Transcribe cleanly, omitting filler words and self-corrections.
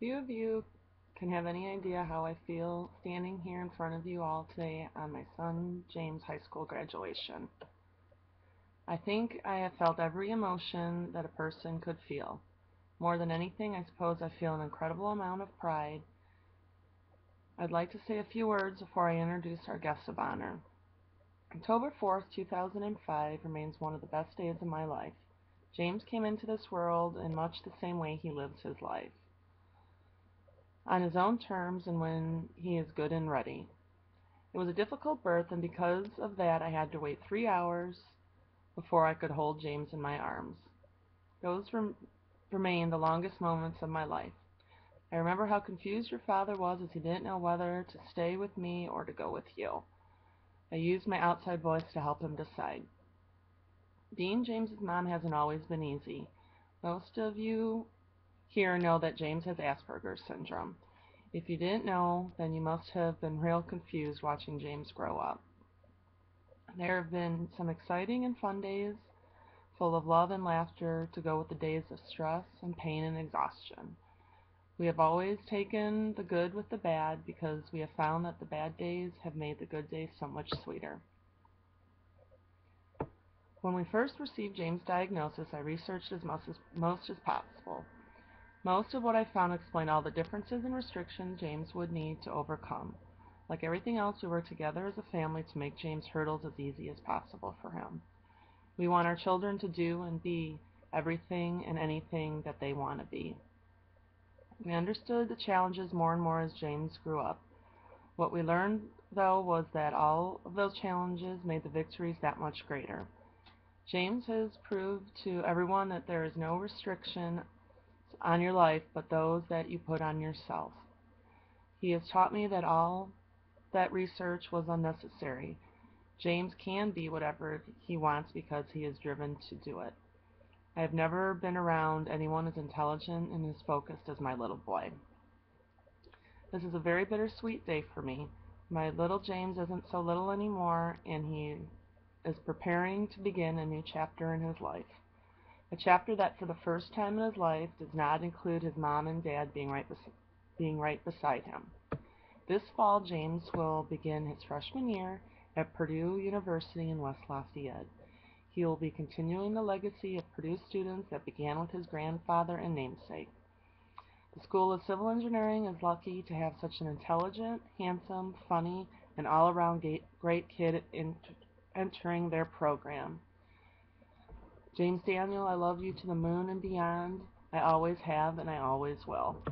Few of you can have any idea how I feel standing here in front of you all today on my son James' high school graduation. I think I have felt every emotion that a person could feel. More than anything, I suppose I feel an incredible amount of pride. I'd like to say a few words before I introduce our guest of honor. October 4th, 2005 remains one of the best days of my life. James came into this world in much the same way he lives his life, on his own terms and when he is good and ready. It was a difficult birth, and because of that I had to wait 3 hours before I could hold James in my arms. Those remain the longest moments of my life. I remember how confused your father was as he didn't know whether to stay with me or to go with you. I used my outside voice to help him decide. Being James's mom hasn't always been easy. Most of you here know that James has Asperger's syndrome. If you didn't know, then you must have been real confused watching James grow up. There have been some exciting and fun days, full of love and laughter, to go with the days of stress and pain and exhaustion. We have always taken the good with the bad because we have found that the bad days have made the good days so much sweeter. When we first received James' diagnosis, I researched as much as possible. Most of what I found explained all the differences and restrictions James would need to overcome. Like everything else, we work together as a family to make James' hurdles as easy as possible for him. We want our children to do and be everything and anything that they want to be. We understood the challenges more and more as James grew up. What we learned, though, was that all of those challenges made the victories that much greater. James has proved to everyone that there is no restriction on your life but those that you put on yourself. He has taught me that all that research was unnecessary. James can be whatever he wants because he is driven to do it. I have never been around anyone as intelligent and as focused as my little boy. This is a very bittersweet day for me. My little James isn't so little anymore, and he is preparing to begin a new chapter in his life. A chapter that for the first time in his life does not include his mom and dad being right beside him. This fall, James will begin his freshman year at Purdue University in West Lafayette. He will be continuing the legacy of Purdue students that began with his grandfather and namesake. The School of Civil Engineering is lucky to have such an intelligent, handsome, funny, and all-around great kid entering their program. James Daniel, I love you to the moon and beyond. I always have, and I always will.